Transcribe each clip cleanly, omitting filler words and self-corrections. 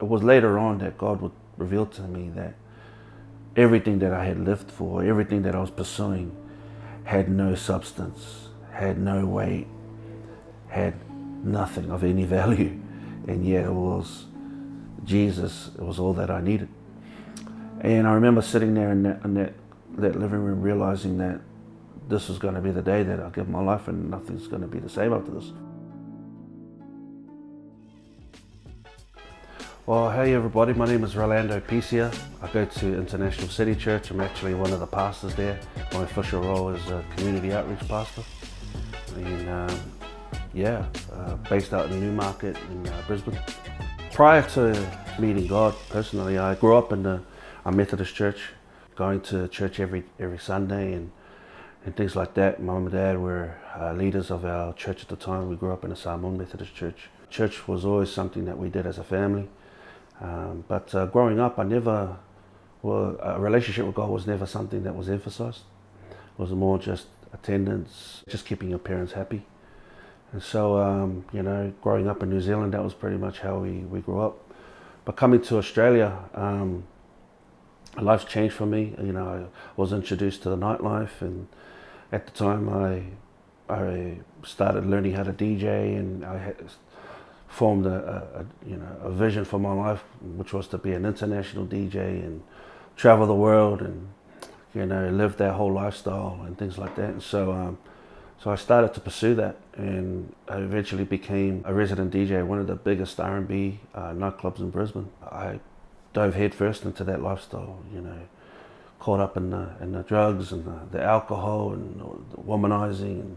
it was later on that God would reveal to me that everything that I had lived for, everything that I was pursuing, had no substance, had no weight, had nothing of any value. And yet it was Jesus, it was all that I needed. And I remember sitting there in that living room realizing that this was going to be the day that I give my life and nothing's going to be the same after this. Well, hey everybody, my name is Rolando Pisia. I go to International City Church. I'm actually one of the pastors there. My official role is a community outreach pastor. And based out in Newmarket in Brisbane. Prior to meeting God personally, I grew up in a Methodist church, going to church every Sunday and things like that. My mum and dad were leaders of our church at the time. We grew up in a Samoan Methodist church. Church was always something that we did as a family. But growing up, a relationship with God was never something that was emphasized. It was more just attendance, just keeping your parents happy. And so, growing up in New Zealand, that was pretty much how we grew up. But coming to Australia, life's changed for me. I was introduced to the nightlife, and at the time I started learning how to DJ, and I had formed a vision for my life, which was to be an international DJ and travel the world and live that whole lifestyle and things like that. And so I started to pursue that, and I eventually became a resident DJ at one of the biggest R&B nightclubs in Brisbane. I dove headfirst into that lifestyle, caught up in the drugs and the alcohol and the womanizing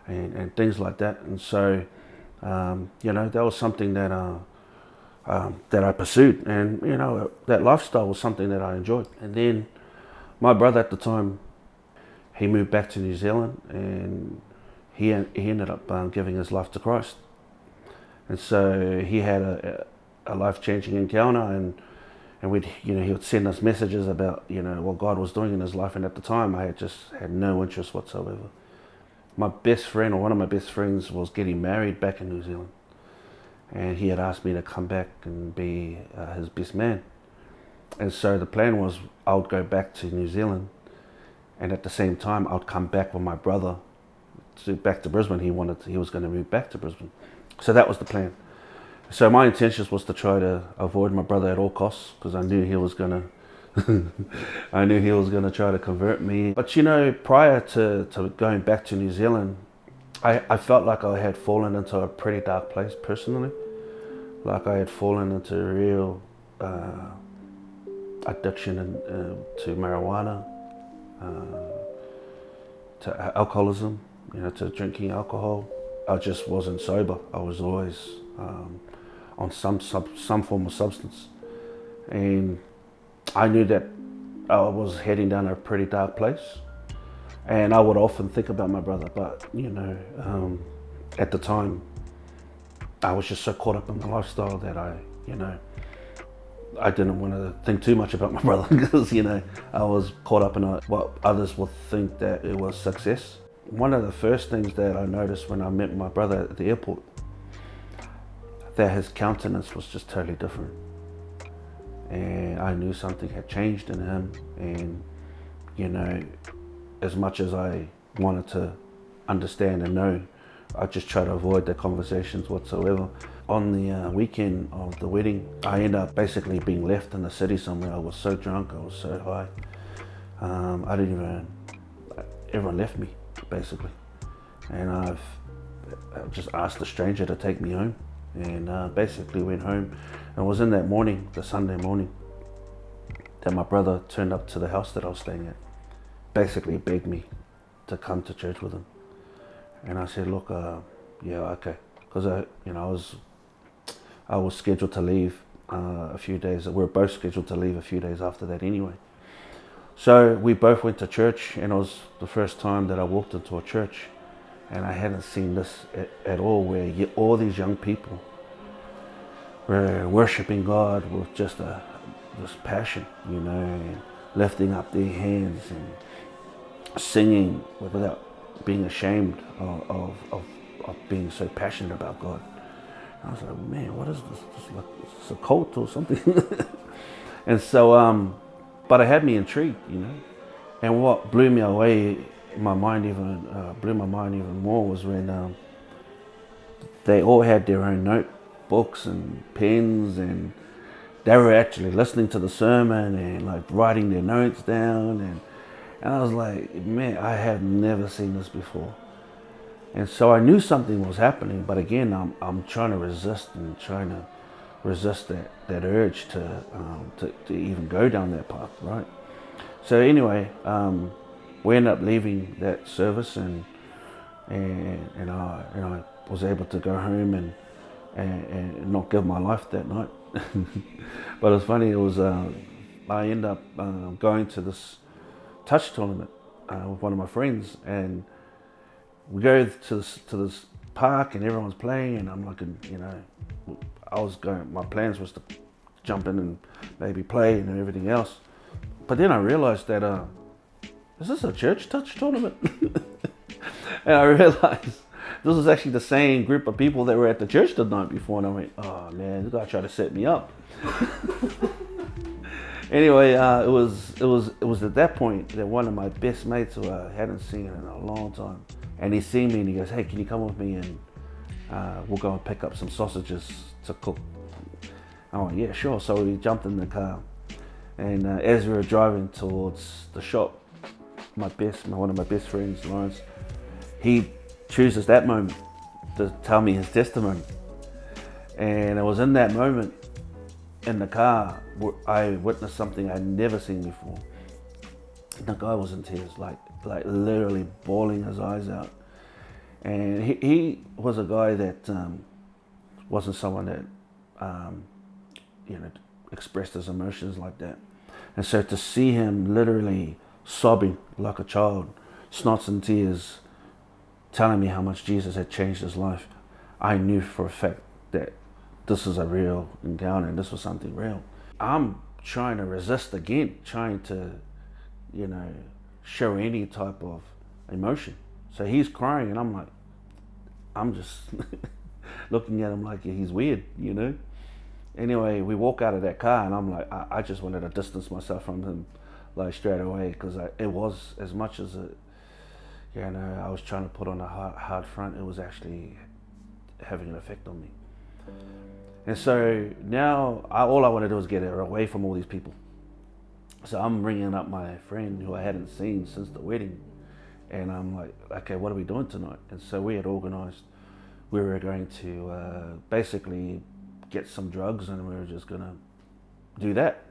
and things like that. And so that was something that I pursued, and that lifestyle was something that I enjoyed. And then my brother at the time, he moved back to New Zealand, and he ended up giving his life to Christ. And so he had a life-changing encounter, and he would send us messages about what God was doing in his life. And at the time, I had no interest whatsoever. My best friend, or one of my best friends, was getting married back in New Zealand, and he had asked me to come back and be his best man. And so the plan was I would go back to New Zealand, and at the same time I would come back with my brother back to Brisbane. He was going to move back to Brisbane, so that was the plan. So my intentions was to try to avoid my brother at all costs, because I knew he was going to try to convert me. But prior to going back to New Zealand, I felt like I had fallen into a pretty dark place personally. Like I had fallen into a real addiction to marijuana, to alcoholism, to drinking alcohol. I just wasn't sober. I was always on some form of substance. And I knew that I was heading down a pretty dark place, and I would often think about my brother. But at the time, I was just so caught up in the lifestyle that I didn't want to think too much about my brother, because I was caught up in what others would think that it was success. One of the first things that I noticed when I met my brother at the airport, that his countenance was just totally different. And I knew something had changed in him. And as much as I wanted to understand and know, I just tried to avoid the conversations whatsoever. On the weekend of the wedding, I ended up basically being left in the city somewhere. I was so drunk, I was so high. Everyone left me, basically. And I just asked a stranger to take me home, and basically went home. And it was in that morning, the Sunday morning, that my brother turned up to the house that I was staying at. Basically begged me to come to church with him. And I said, look, yeah, okay. Because I was scheduled to leave a few days. We were both scheduled to leave a few days after that anyway. So we both went to church, and it was the first time that I walked into a church, and I hadn't seen this at all, where all these young people were worshiping God with just this passion, and lifting up their hands and singing without being ashamed of being so passionate about God. I was like, man, what is this? It's a cult or something. And so, but it had me intrigued, you know. And what blew me away, blew my mind even more was when they all had their own notebooks and pens, and they were actually listening to the sermon and like writing their notes down. And I was like, man, I have never seen this before. And so I knew something was happening, but again, I'm trying to resist that urge to even go down that path, right? So anyway, we ended up leaving that service, and I was able to go home and not give my life that night. But it was funny. It was I ended up going to this touch tournament with one of my friends, and we go to this park, and everyone's playing, and I'm looking, you know, my plans was to jump in and maybe play and everything else. But then I realized that, is this a church touch tournament? And I realized this was actually the same group of people that were at the church the night before, and I went, oh man, this guy tried to set me up. Anyway, it was at that point that one of my best mates, who I hadn't seen in a long time, and he seen me and he goes, hey, can you come with me and we'll go and pick up some sausages to cook. I went, yeah, sure. So we jumped in the car, and as we were driving towards the shop, one of my best friends, Lawrence, he chooses that moment to tell me his testimony. And it was in that moment in the car where I witnessed something I'd never seen before. The guy was in tears, like literally bawling his eyes out. And he was a guy that wasn't someone that expressed his emotions like that. And so to see him literally sobbing like a child, snots and tears, telling me how much Jesus had changed his life, I knew for a fact that this is a real encounter and this was something real. I'm trying to resist again, trying to, show any type of emotion. So he's crying and I'm just looking at him like he's weird, Anyway, we walk out of that car and I'm like, I just wanted to distance myself from him like straight away, because it was, as much as I was trying to put on a hard front, it was actually having an effect on me. And so now all I want to do is get away from all these people. So I'm ringing up my friend who I hadn't seen since the wedding, and I'm like, okay, what are we doing tonight? And so we had organized, we were going to basically get some drugs, and we were just gonna do that.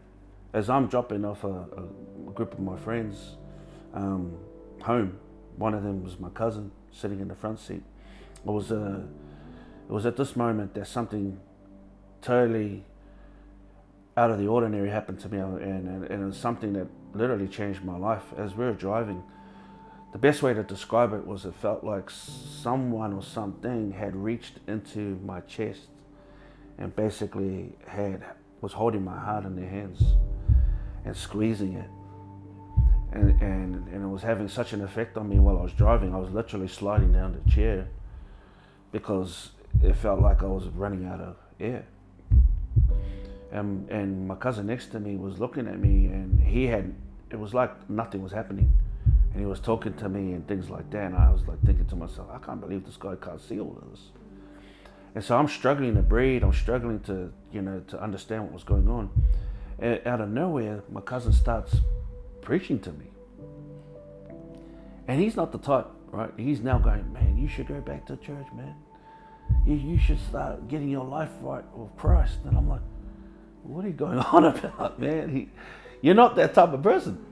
As I'm dropping off a group of my friends home, one of them was my cousin sitting in the front seat. It was at this moment that something totally out of the ordinary happened to me, and it was something that literally changed my life. As we were driving, the best way to describe it was, it felt like someone or something had reached into my chest and basically was holding my heart in their hands and squeezing it. And it was having such an effect on me while I was driving. I was literally sliding down the chair because it felt like I was running out of air. And my cousin next to me was looking at me, and it was like nothing was happening. And he was talking to me and things like that. And I was like thinking to myself, I can't believe this guy can't see all of this. And so I'm struggling to breathe. I'm struggling to understand what was going on. And out of nowhere, my cousin starts preaching to me. And he's not the type, right? He's now going, man, you should go back to church, man. You should start getting your life right with Christ. And I'm like, what are you going on about, man? You're not that type of person,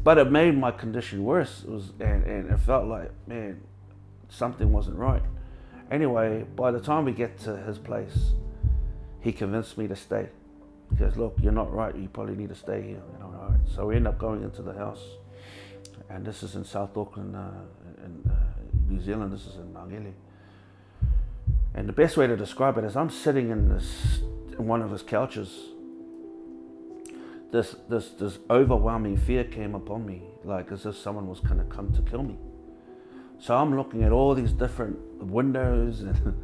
But it made my condition worse. And it felt like, man, something wasn't right. Anyway, by the time we get to his place, he convinced me to stay. He goes, look, you're not right. You probably need to stay here. And I'm like, all right. So we end up going into the house. And this is in South Auckland, in New Zealand. This is in Mangele. And the best way to describe it is, I'm sitting in one of his couches. This overwhelming fear came upon me, like as if someone was going to come to kill me. So I'm looking at all these different windows, and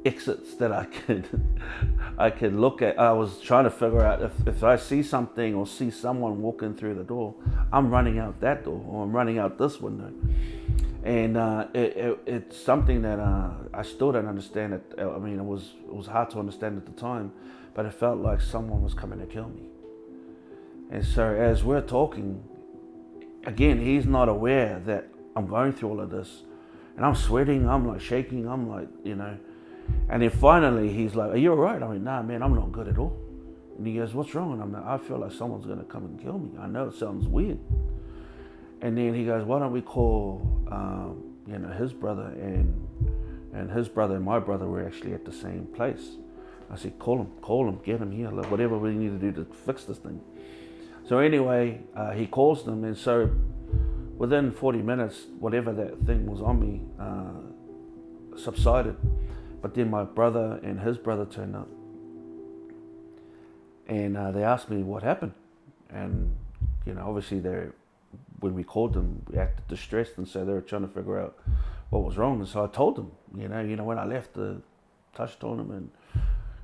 exits that I could look at. I was trying to figure out if I see something or see someone walking through the door, I'm running out that door or I'm running out this window. And it's something that I still don't understand. I mean, it was hard to understand at the time, but it felt like someone was coming to kill me. And so as we're talking, again, he's not aware that I'm going through all of this. And I'm sweating, I'm like shaking, I'm like, And then finally he's like, are you all right? I'm like, nah, man, I'm not good at all. And he goes, what's wrong? And I'm like, I feel like someone's going to come and kill me. I know it sounds weird. And then he goes, why don't we call, his brother and his brother and my brother were actually at the same place. I said, call him, get him here, like, whatever we need to do to fix this thing. So anyway, he calls them, and so within 40 minutes, whatever that thing was on me subsided. But then my brother and his brother turned up, and they asked me what happened. And obviously when we called them, we acted distressed, and so they were trying to figure out what was wrong. And so I told them, when I left the touch tournament,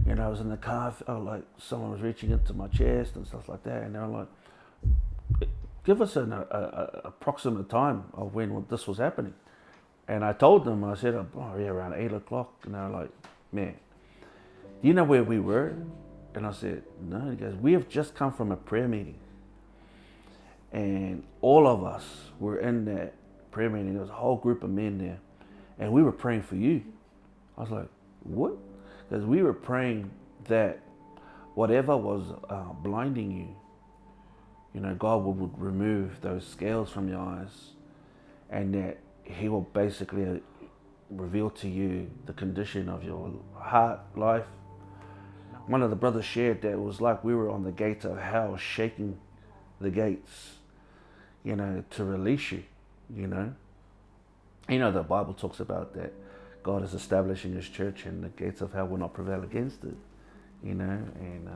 I was in the car, I felt like someone was reaching into my chest and stuff like that. And they were like, give us an approximate time of when this was happening. And I told them, I said, around 8 o'clock. And they were like, man, do you know where we were? And I said, no. He goes, we have just come from a prayer meeting. And all of us were in that prayer meeting. There was a whole group of men there. And we were praying for you. I was like, what? Because we were praying that whatever was blinding you, God would remove those scales from your eyes, and that he will basically reveal to you the condition of your heart life. One of the brothers shared that it was like we were on the gates of hell, shaking the gates, to release you, the Bible talks about that God is establishing his church and the gates of hell will not prevail against it, and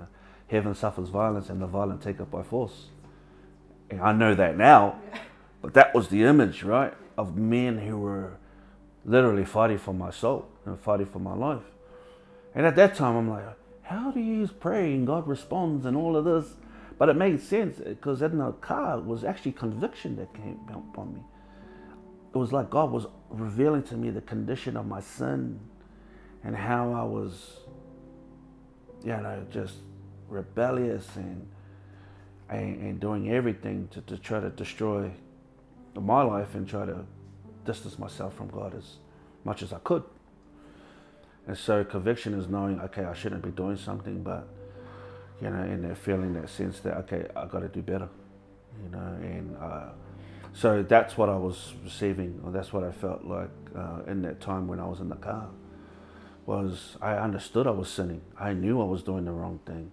heaven suffers violence and the violent take it by force. And I know that now, but that was the image, right, of men who were literally fighting for my soul and fighting for my life. And at that time, I'm like, how do you pray and God responds and all of this? But it made sense because in the car it was actually conviction that came upon me. It was like God was revealing to me the condition of my sin and how I was, just rebellious and doing everything to try to destroy my life and try to distance myself from God as much as I could. And so conviction is knowing, okay, I shouldn't be doing something, but, and that feeling, that sense that, okay, I got to do better, and so that's what I was receiving, or that's what I felt like in that time when I was in the car, was I understood I was sinning. I knew I was doing the wrong thing.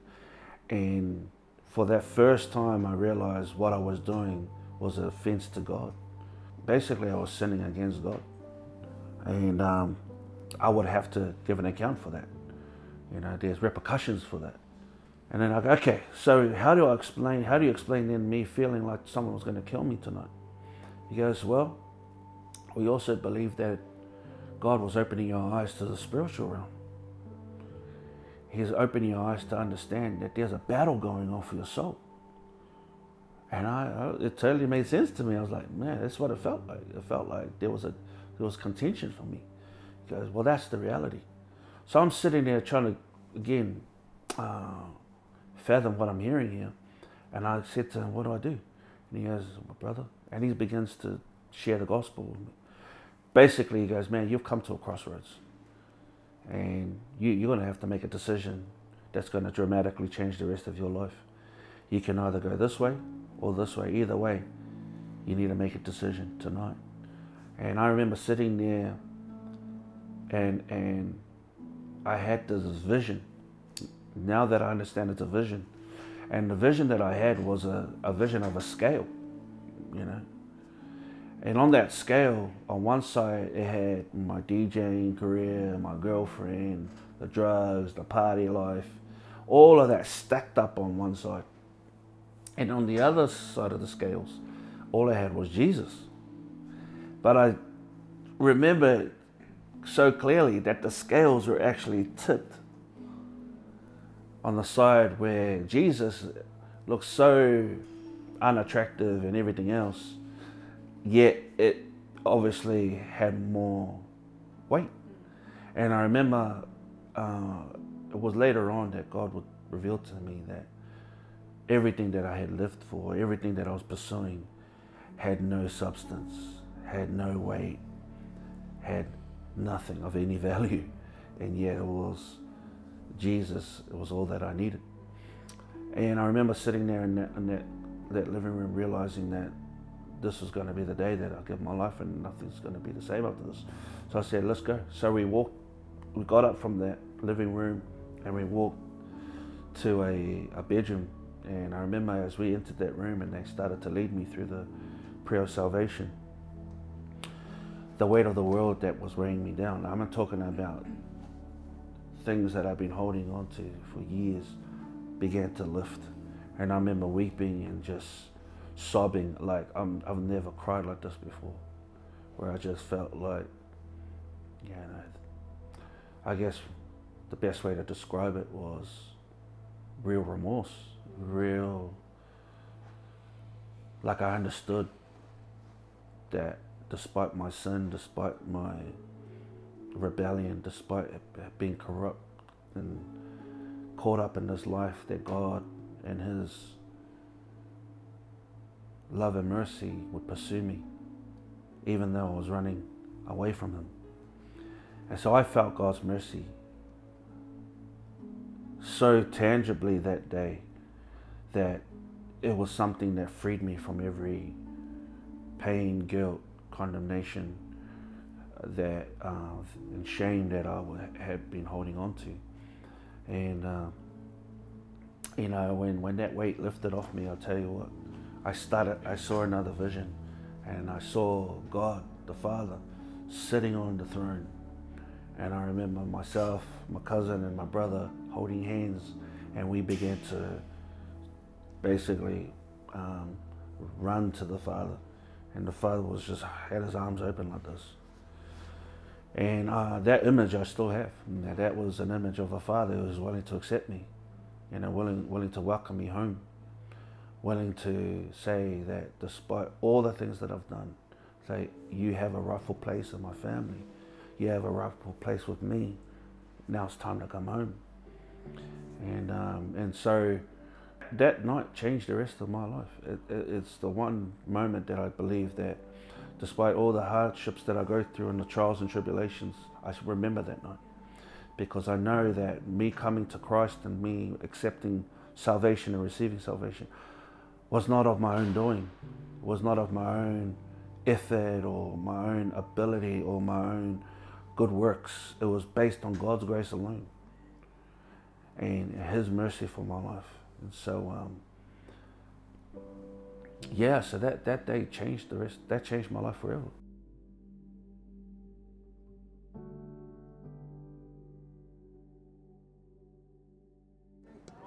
And for that first time, I realized what I was doing was an offense to God. Basically, I was sinning against God. And I would have to give an account for that. There's repercussions for that. And then I go, okay, so how do you explain then me feeling like someone was going to kill me tonight? He goes, well, we also believe that God was opening your eyes to the spiritual realm. He's opening your eyes to understand that there's a battle going on for your soul. And it totally made sense to me. I was like, man, that's what it felt like. It felt like there was contention for me. He goes, well, that's the reality. So I'm sitting there trying to, again, fathom what I'm hearing here. And I said to him, what do I do? And he goes, my brother. And he begins to share the gospel with me. Basically, he goes, man, you've come to a crossroads. And you're going to have to make a decision that's going to dramatically change the rest of your life. You can either go this way or this way. Either way, you need to make a decision tonight. And I remember sitting there and I had this vision. Now that I understand it's a vision. And the vision that I had was a vision of a scale, And on that scale, on one side, it had my DJing career, my girlfriend, the drugs, the party life, all of that stacked up on one side. And on the other side of the scales, all I had was Jesus. But I remember so clearly that the scales were actually tipped on the side where Jesus looked so unattractive and everything else, yet it obviously had more weight. And I remember it was later on that God would reveal to me that everything that I had lived for, everything that I was pursuing, had no substance, had no weight, had nothing of any value. And yet it was Jesus, it was all that I needed. And I remember sitting there in that living room realizing that this was going to be the day that I give my life and nothing's going to be the same after this. So I said, let's go. So we got up from that living room and we walked to a bedroom. And I remember as we entered that room and they started to lead me through the prayer of salvation, the weight of the world that was weighing me down. I'm not talking about things that I've been holding on to for years began to lift. And I remember weeping and just sobbing like I've never cried like this before, where I just felt like, I guess the best way to describe it was real remorse, like I understood that despite my sin, despite my rebellion, despite being corrupt and caught up in this life, that God and His love and mercy would pursue me, even though I was running away from Him. And so I felt God's mercy so tangibly that day that it was something that freed me from every pain, guilt, condemnation, that and shame that I had been holding on to. And when that weight lifted off me, I'll tell you what, I saw another vision, and I saw God the Father sitting on the throne. And I remember myself, my cousin, and my brother holding hands, and we began to basically run to the Father. And the Father was just had His arms open like this. And that image I still have. That was an image of a Father who was willing to accept me, willing to welcome me home, willing to say that despite all the things that I've done, say, you have a rightful place in my family. You have a rightful place with me. Now it's time to come home. And so that night changed the rest of my life. It's the one moment that I believe that despite all the hardships that I go through and the trials and tribulations, I should remember that night. Because I know that me coming to Christ and me accepting salvation and receiving salvation was not of my own doing, was not of my own effort or my own ability or my own good works. It was based on God's grace alone and His mercy for my life. And so, so that day changed the rest. That changed my life forever.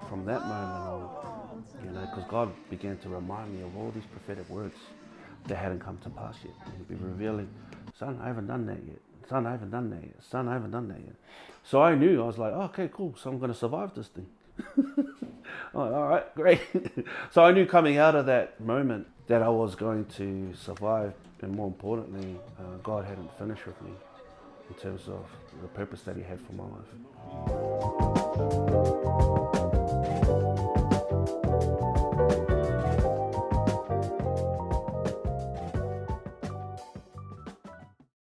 From that moment on, because God began to remind me of all these prophetic words that hadn't come to pass yet. He'd be revealing, son, I haven't done that yet. Son, I haven't done that yet. Son, I haven't done that yet. So I knew, I was like, okay, cool. So I'm going to survive this thing. All right, great. So I knew coming out of that moment that I was going to survive, and more importantly, God hadn't finished with me in terms of the purpose that He had for my life.